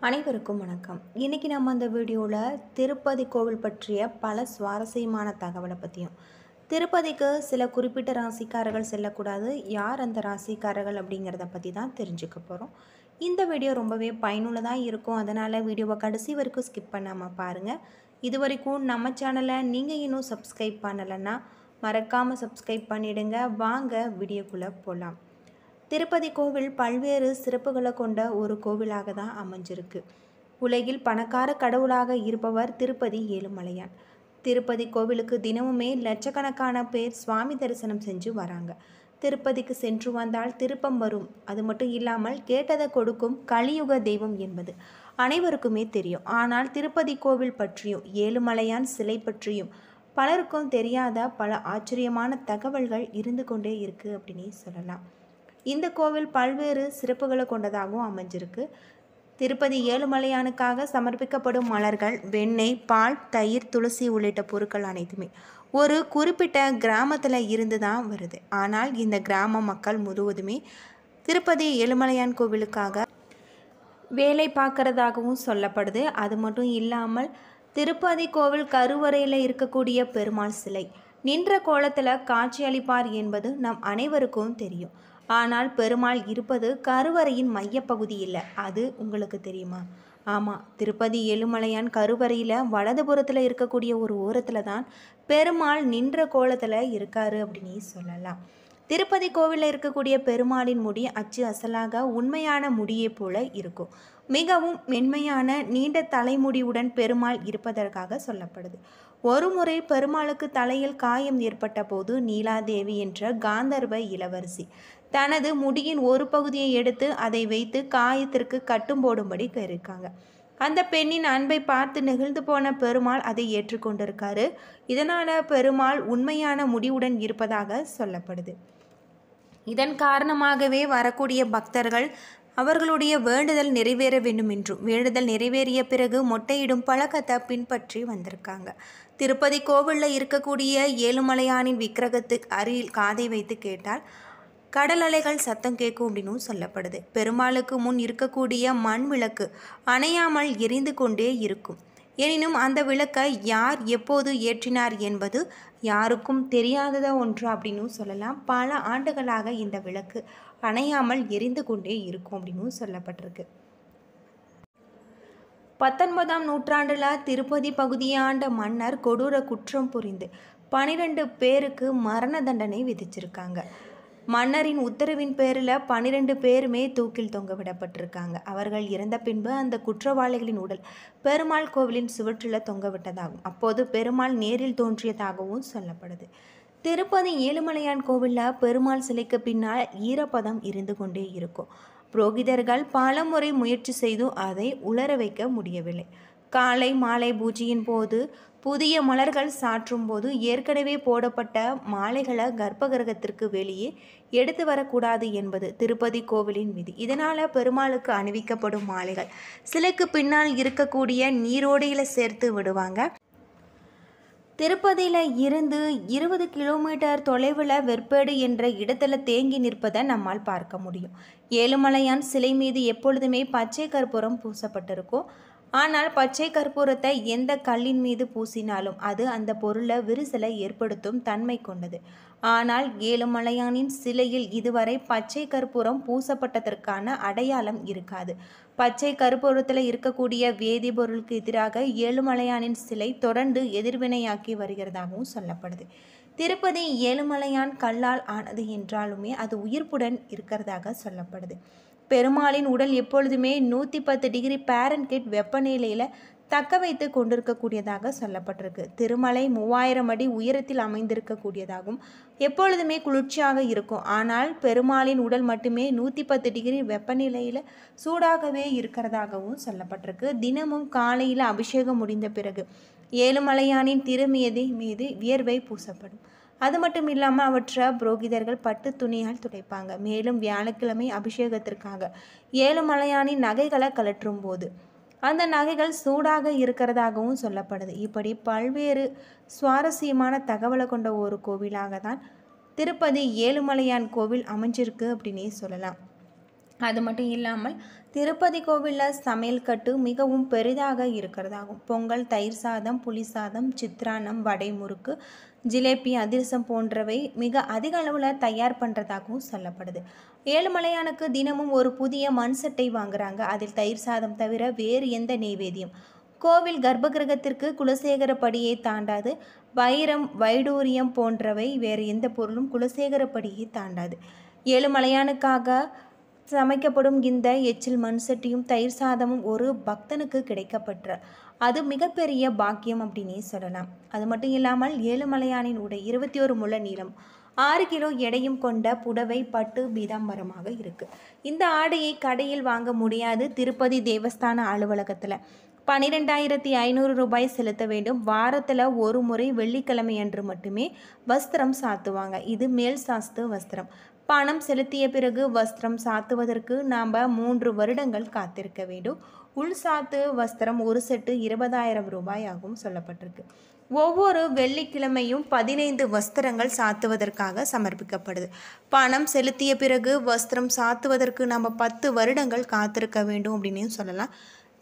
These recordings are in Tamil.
அனைவருக்கும் வணக்கம். இன்றைக்கி நம்ம அந்த வீடியோவில் திருப்பதி கோவில் பற்றிய பல சுவாரஸ்யமான தகவலை பற்றியும், திருப்பதிக்கு சில குறிப்பிட்ட ராசிக்காரர்கள் செல்லக்கூடாது, யார் அந்த ராசிக்காரர்கள் அப்படிங்கிறத பற்றி தான் தெரிஞ்சுக்க போகிறோம். இந்த வீடியோ ரொம்பவே பயனுள்ளதாக இருக்கும். அதனால் வீடியோவை கடைசி வரைக்கும் ஸ்கிப் பண்ணாமல் பாருங்கள். இது வரைக்கும் நம்ம சேனலை நீங்கள் இன்னும் சப்ஸ்கிரைப் பண்ணலைன்னா மறக்காமல் சப்ஸ்கிரைப் பண்ணிவிடுங்க. வாங்க வீடியோக்குள்ளே போகலாம். திருப்பதி கோவில் பல்வேறு சிறப்புகளை கொண்ட ஒரு கோவிலாக தான் அமைஞ்சிருக்கு. உலகில் பணக்கார கடவுளாக இருப்பவர் திருப்பதி ஏழுமலையான். திருப்பதி கோவிலுக்கு தினமுமே லட்சக்கணக்கான பேர் சுவாமி தரிசனம் செஞ்சு வராங்க. திருப்பதிக்கு சென்று வந்தால் திருப்பம் வரும். அது மட்டும் இல்லாமல் கேட்டதை கொடுக்கும் கலியுக தெய்வம் என்பது அனைவருக்குமே தெரியும். ஆனால் திருப்பதி கோவில் பற்றியும் ஏழுமலையான் சிலை பற்றியும் பலருக்கும் தெரியாத பல ஆச்சரியமான தகவல்கள் இருந்து கொண்டே இருக்குது அப்படின்னு சொல்லலாம். இந்த கோவில் பல்வேறு சிறப்புகளை கொண்டதாகவும் அமைஞ்சிருக்கு. திருப்பதி ஏழுமலையானுக்காக சமர்ப்பிக்கப்படும் மலர்கள், வெண்ணெய், பால், தயிர், துளசி உள்ளிட்ட பொருட்கள் அனைத்துமே ஒரு குறிப்பிட்ட கிராமத்தில் இருந்து தான் வருது. ஆனால் இந்த கிராம மக்கள் முழுவதுமே திருப்பதி ஏழுமலையான் கோவிலுக்காக வேலை பார்க்கறதாகவும் சொல்லப்படுது. அது மட்டும் இல்லாமல் திருப்பதி கோவில் கருவறையில் இருக்கக்கூடிய பெருமாள் சிலை நின்ற கோலத்தில் காட்சி அளிப்பார் என்பது நம் அனைவருக்கும் தெரியும். ஆனால் பெருமாள் இருப்பது கருவறையின் மையப்பகுதி இல்லை. அது உங்களுக்கு தெரியுமா? ஆமாம், திருப்பதி ஏழுமலையான் கருவறையில் வலதுபுறத்தில் இருக்கக்கூடிய ஒரு ஓரத்தில் தான் பெருமாள் நின்ற கோலத்தில் இருக்காரு அப்படின்னு சொல்லலாம். திருப்பதி கோவிலில் இருக்கக்கூடிய பெருமாளின் முடி அச்சு அசலாக உண்மையான முடியை போல இருக்கும். மிகவும் மென்மையான நீண்ட தலைமுடியுடன் பெருமாள் இருப்பதற்காக சொல்லப்படுது. ஒருமுறை பெருமாளுக்கு தலையில் காயம் ஏற்பட்ட போது நீலாதேவி என்ற காந்தர்வ இளவரசி தனது முடியின் ஒரு பகுதியை எடுத்து அதை வைத்து காயத்திற்கு கட்டும் போடும்படி இருக்காங்க. அந்த பெண்ணின் அன்பை பார்த்து நெகிழ்ந்து போன பெருமாள் அதை ஏற்றுக்கொண்டிருக்காரு. இதனால் பெருமாள் உண்மையான முடிவுடன் இருப்பதாக சொல்லப்படுது. இதன் காரணமாகவே வரக்கூடிய பக்தர்கள் அவர்களுடைய வேண்டுதல் நிறைவேற வேண்டும் என்றும், வேண்டுதல் நிறைவேறிய பிறகு மொட்டையிடும் பழக்கத்தை பின்பற்றி வந்திருக்காங்க. திருப்பதி கோவிலில் இருக்கக்கூடிய ஏழுமலையானின் விக்கிரகத்துக்கு அருகில் காதை வைத்து கேட்டால் கடல் அலைகள் சத்தம் கேட்கும் அப்படின்னு சொல்லப்படுது. பெருமாளுக்கு முன் இருக்கக்கூடிய மண் விளக்கு அணையாமல் எரிந்து கொண்டே இருக்கும். எனினும் அந்த விளக்கை யார் எப்போது ஏற்றினார் என்பது யாருக்கும் தெரியாதத ஒன்று அப்படின்னு சொல்லலாம். பல ஆண்டுகளாக இந்த விளக்கு அணையாமல் எரிந்து கொண்டே இருக்கும் அப்படின்னு சொல்லப்பட்டிருக்கு. 19ஆம் நூற்றாண்டில் திருப்பதி பகுதியை ஆண்ட மன்னர் கொடூர குற்றம் புரிந்து 12 பேருக்கு மரண தண்டனை விதிச்சிருக்காங்க. மன்னரின் உத்தரவின் பேரில் 12 பேருமே தூக்கில் தொங்க விடப்பட்டிருக்காங்க. அவர்கள் இறந்த பின்பு அந்த குற்றவாளிகளின் உடல் பெருமாள் கோவிலின் சுவற்றில் தொங்க விட்டதாகவும் அப்போது பெருமாள் நேரில் தோன்றியதாகவும் சொல்லப்படுது. திருப்பதி ஏழுமலையான் கோவிலில் பெருமாள் சிலைக்கு பின்னால் ஈரப்பதம் இருந்து கொண்டே இருக்கும். புரோகிதர்கள் பல முறை முயற்சி செய்தும் அதை உலர வைக்க முடியவில்லை. காலை மாலை பூஜையின் போது புதிய மலர்கள் சாற்றும் போது ஏற்கனவே போடப்பட்ட மாலைகளை கர்ப்பகிரகத்திற்கு வெளியே எடுத்து வரக்கூடாது என்பது திருப்பதி கோவிலின் விதி. இதனால் பெருமாளுக்கு அணிவிக்கப்படும் மாலைகள் சிலைக்கு பின்னால் இருக்கக்கூடிய நீரோடையில் சேர்த்து விடுவாங்க. திருப்பதியில் இருந்து 20 கிலோமீட்டர் தொலைவில் வெற்பேடு என்ற இடத்துல தேங்கி நிற்பதை நம்மால் பார்க்க முடியும். ஏழுமலையான் சிலை மீது எப்பொழுதுமே பச்சை கற்பூரம் பூசப்பட்டிருக்கும். ஆனால் பச்சை கற்பூரத்தை எந்த கல்லின் மீது பூசினாலும் அது அந்த பொருளை விரிசலை ஏற்படுத்தும் தன்மை கொண்டது. ஆனால் ஏழுமலையானின் சிலையில் இதுவரை பச்சை கற்பூரம் பூசப்பட்டதற்கான அடையாளம் இருக்காது. பச்சை கற்பூரத்தில் இருக்கக்கூடிய வேதிப்பொருளுக்கு எதிராக ஏழுமலையானின் சிலை தொடர்ந்து எதிர்வினையாக்கி வருகிறதாகவும் சொல்லப்படுது. திருப்பதி ஏழுமலையான் கல்லால் ஆனது என்றாலுமே அது உயிர்ப்புடன் இருக்கிறதாக சொல்லப்படுது. பெருமாளின் உடல் எப்பொழுதுமே 110 டிகிரி பாரன்ஹீட் வெப்பநிலையில் தக்க வைத்து கொண்டிருக்கக்கூடியதாக சொல்லப்பட்டிருக்கு. திருமலை 3000 அடி உயரத்தில் அமைந்திருக்கக்கூடியதாகவும் எப்பொழுதுமே குளிர்ச்சியாக இருக்கும். ஆனால் பெருமாளின் உடல் மட்டுமே 110 டிகிரி வெப்பநிலையில் சூடாகவே இருக்கிறதாகவும் சொல்லப்பட்டிருக்கு. தினமும் காலையில் அபிஷேகம் முடிந்த பிறகு ஏழுமலையானின் திருமேனி மீது வியர்வை பூசப்படும். அது மட்டும் இல்லாமல் அவற்றை புரோகிதர்கள் பட்டு துணியால் துடைப்பாங்க. மேலும் வியாழக்கிழமை அபிஷேகத்திற்காக ஏழுமலையானின் நகைகளை கழற்றும் போது அந்த நகைகள் சூடாக இருக்கிறதாகவும் சொல்லப்படுது. இப்படி பல்வேறு சுவாரஸ்யமான தகவலை கொண்ட ஒரு கோவிலாக தான் திருப்பதி ஏழுமலையான் கோவில் அமைஞ்சிருக்கு அப்படின்னே சொல்லலாம். அது மட்டும் இல்லாமல் திருப்பதி கோவிலில் சமையல் கட்டு மிகவும் பெரிதாக இருக்கிறதாகும். பொங்கல், தயிர் சாதம், புளி சாதம், சித்ரான்னம், வடை, முறுக்கு, ஜிலேபி, அதிரசம் போன்றவை மிக அதிக அளவில் தயார் பண்ணுறதாகவும் சொல்லப்படுது. ஏழுமலையானுக்கு தினமும் ஒரு புதிய மண் சட்டை வாங்குறாங்க. அதில் தயிர் சாதம் தவிர வேறு எந்த நெய்வேத்தியம் கோவில் கர்ப்பகிரகத்திற்கு குலசேகரப்படியை தாண்டாது. வைரம், வைடூரியம் போன்றவை வேறு எந்த பொருளும் குலசேகரப்படியை தாண்டாது. ஏழுமலையானுக்காக சமைக்கப்படும் இந்த எச்சில் மண் சட்டியும் தயிர் சாதமும் ஒரு பக்தனுக்கு கிடைக்கப்பெற்ற அது மிகப்பெரிய பாக்கியம் அப்படின்னே சொல்லலாம். அது மட்டும் இல்லாமல் ஏழுமலையானின் உடை 21 முழ நீளம், 6 கிலோ எடையும் கொண்ட புடவை பட்டு பீதாம்பரமாக இருக்குது. இந்த ஆடையை கடையில் வாங்க முடியாது. திருப்பதி தேவஸ்தான அலுவலகத்தில் 12,500 ரூபாய் செலுத்த வேண்டும். வாரத்தில் ஒரு முறை வெள்ளிக்கிழமை அன்று மட்டுமே வஸ்திரம் சாத்துவாங்க. இது மேல் சாஸ்து வஸ்திரம். பணம் செலுத்திய பிறகு வஸ்திரம் சாத்துவதற்கு நாம் 3 வருடங்கள் காத்திருக்க வேண்டும். உள் சாத்து வஸ்திரம் ஒரு செட்டு 20,000 ரூபாய் ஆகும் சொல்லப்பட்டிருக்கு. ஒவ்வொரு வெள்ளிக்கிழமையும் 15 வஸ்திரங்கள் சாத்துவதற்காக சமர்ப்பிக்கப்படுது. பணம் செலுத்திய பிறகு வஸ்திரம் சாத்துவதற்கு நம்ம 10 வருடங்கள் காத்திருக்க வேண்டும் அப்படின்னு சொல்லலாம்.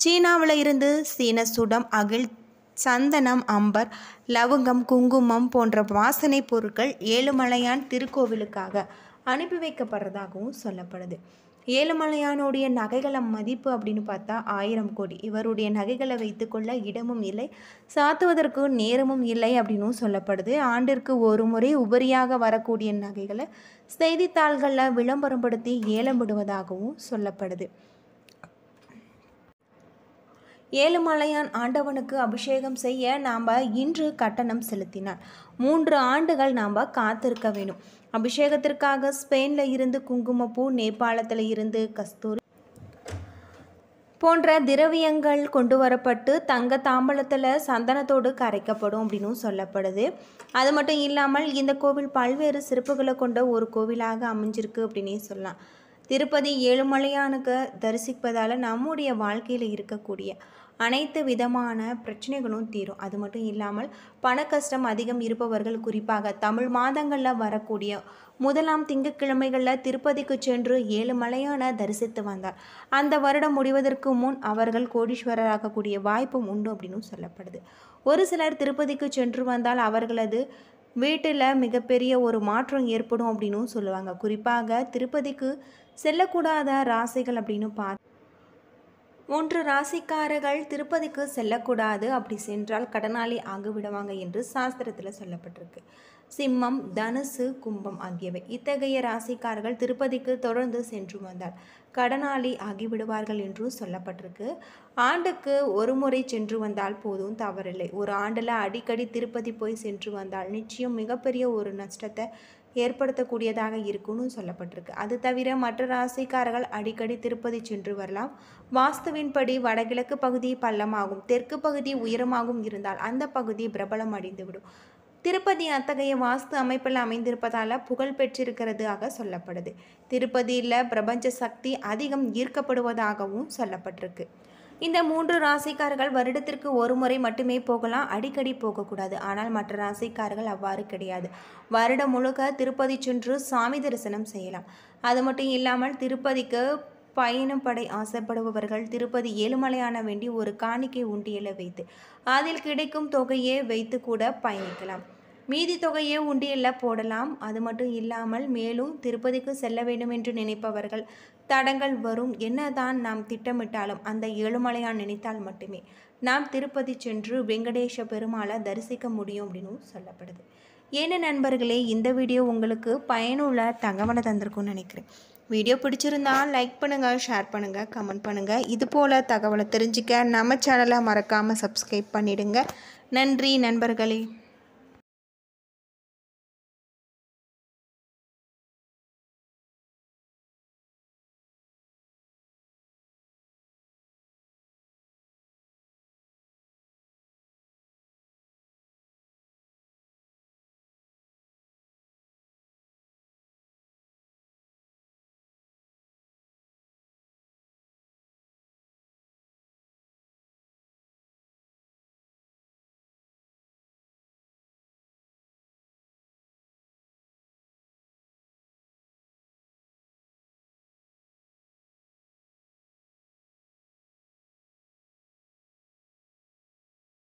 சீனாவில் இருந்து சீன சுடம், அகில், சந்தனம், அம்பர், லவங்கம், குங்குமம் போன்ற வாசனை பொருட்கள் ஏழுமலையான் திருக்கோவிலுக்காக அனுப்பி வைக்கப்படுறதாகவும் சொல்லப்படுது. ஏழுமலையானுடைய நகைகள மதிப்பு அப்படின்னு பார்த்தா 1000 கோடி. இவருடைய நகைகளை வைத்துக்கொள்ள இடமும் இல்லை, சாத்துவதற்கு நேரமும் இல்லை அப்படின்னும் சொல்லப்படுது. ஆண்டிற்கு ஒரு முறை உபரியாக வரக்கூடிய நகைகளை செய்தித்தாள்களில் விளம்பரப்படுத்தி ஏலம் விடுவதாகவும் சொல்லப்படுது. ஏழுமலையான் ஆண்டவனுக்கு அபிஷேகம் செய்ய நாம் இன்று கட்டணம் செலுத்தினார். 3 ஆண்டுகள் நாம் காத்திருக்க வேண்டும். அபிஷேகத்திற்காக ஸ்பெயினில் இருந்து குங்குமப்பூ, நேபாளத்தில் இருந்து கஸ்தூரி போன்ற திரவியங்கள் கொண்டு வரப்பட்டு தங்க தாம்பலத்தில் சந்தனத்தோடு கரைக்கப்படும் அப்படின்னு சொல்லப்படுது. அது மட்டும் இல்லாமல் இந்த கோவில் பல்வேறு சிறப்புகளை கொண்ட ஒரு கோவிலாக அமைஞ்சிருக்கு அப்படின்னே சொல்லலாம். திருப்பதி ஏழுமலையானுக்கு தரிசிப்பதால் நம்முடைய வாழ்க்கையில் இருக்கக்கூடிய அனைத்து விதமான பிரச்சனைகளும் தீரும். அது மட்டும் இல்லாமல் பண கஷ்டம் அதிகம் இருப்பவர்கள், குறிப்பாக தமிழ் மாதங்களில் வரக்கூடிய முதலாம் திங்கட்கிழமைகளில் திருப்பதிக்கு சென்று ஏழுமலையான தரிசித்து வந்தார் அந்த வருடம் முடிவதற்கு முன் அவர்கள் கோடீஸ்வரராகக்கூடிய வாய்ப்பும் உண்டு அப்படின்னு சொல்லப்படுது. ஒரு சிலர் திருப்பதிக்கு சென்று வந்தால் அவர்களது வீட்டில் மிகப்பெரிய ஒரு மாற்றம் ஏற்படும் அப்படின்னு சொல்லுவாங்க. குறிப்பாக திருப்பதிக்கு செல்லக்கூடாத ராசிகள் அப்படின்னு பார்த்து 3 ராசிக்காரர்கள் திருப்பதிக்கு செல்லக்கூடாது. அப்படி சென்றால் கடனாளி ஆகிவிடுவாங்க என்று சாஸ்திரத்தில் சொல்லப்பட்டிருக்கு. சிம்மம், தனுசு, கும்பம் ஆகியவை. இத்தகைய ராசிக்காரர்கள் திருப்பதிக்கு தொடர்ந்து சென்று வந்தால் கடனாளி ஆகிவிடுவார்கள் என்றும் சொல்லப்பட்டிருக்கு. ஆண்டுக்கு ஒரு முறை சென்று வந்தால் போதும், தவறில்லை. ஒரு ஆண்டில் அடிக்கடி திருப்பதி போய் சென்று வந்தால் நிச்சயம் மிகப்பெரிய ஒரு நஷ்டத்தை ஏற்படுத்தக்கூடியதாக இருக்குன்னு சொல்லப்பட்டிருக்கு. அது தவிர மற்ற ராசிக்காரர்கள் அடிக்கடி திருப்பதி சென்று வரலாம். வாஸ்துவின்படி வடகிழக்கு பகுதி பள்ளமாகும், தெற்கு பகுதி உயரமாகவும் இருந்தால் அந்த பகுதி பிரபலம் அடைந்துவிடும். திருப்பதி அத்தகைய வாஸ்து அமைப்பில் அமைந்திருப்பதால் புகழ் பெற்றிருக்கிறதாக சொல்லப்படுது. திருப்பதியில் பிரபஞ்ச சக்தி அதிகம் ஈர்க்கப்படுவதாகவும் சொல்லப்பட்டிருக்கு. இந்த 3 ராசிக்காரர்கள் வருடத்திற்கு ஒரு முறை மட்டுமே போகலாம், அடிக்கடி போகக்கூடாது. ஆனால் மற்ற ராசிக்காரர்கள் அவ்வாறு கிடையாது. வருடம் முழுக்க திருப்பதி சென்று சாமி தரிசனம் செய்யலாம். அது மட்டும் இல்லாமல் திருப்பதிக்கு பயணப்படை ஆசைப்படுபவர்கள் திருப்பதி ஏழுமலையான வேண்டி ஒரு காணிக்கை உண்டியலை வைத்து அதில் கிடைக்கும் தொகையை வைத்து கூட பயணிக்கலாம். மீதி தொகையை உண்டியலில் போடலாம். அது மட்டும் இல்லாமல் மேலும் திருப்பதிக்கு செல்ல வேண்டும் என்று நினைப்பவர்கள் தடங்கள் வரும். என்னதான் நாம் திட்டமிட்டாலும் அந்த ஏழுமலையான் நினைத்தால் மட்டுமே நாம் திருப்பதி சென்று வெங்கடேஷ பெருமாளை தரிசிக்க முடியும் அப்படின்னு சொல்லப்படுது. ஏன்னா நண்பர்களே, இந்த வீடியோ உங்களுக்கு பயனுள்ள தகவலை தந்திருக்கும்னு நினைக்கிறேன். வீடியோ பிடிச்சிருந்தால் லைக் பண்ணுங்கள், ஷேர் பண்ணுங்கள், கமெண்ட் பண்ணுங்கள். இது போல் தகவலை தெரிஞ்சுக்க நம்ம சேனலை மறக்காமல் சப்ஸ்கிரைப் பண்ணிடுங்க. நன்றி நண்பர்களே.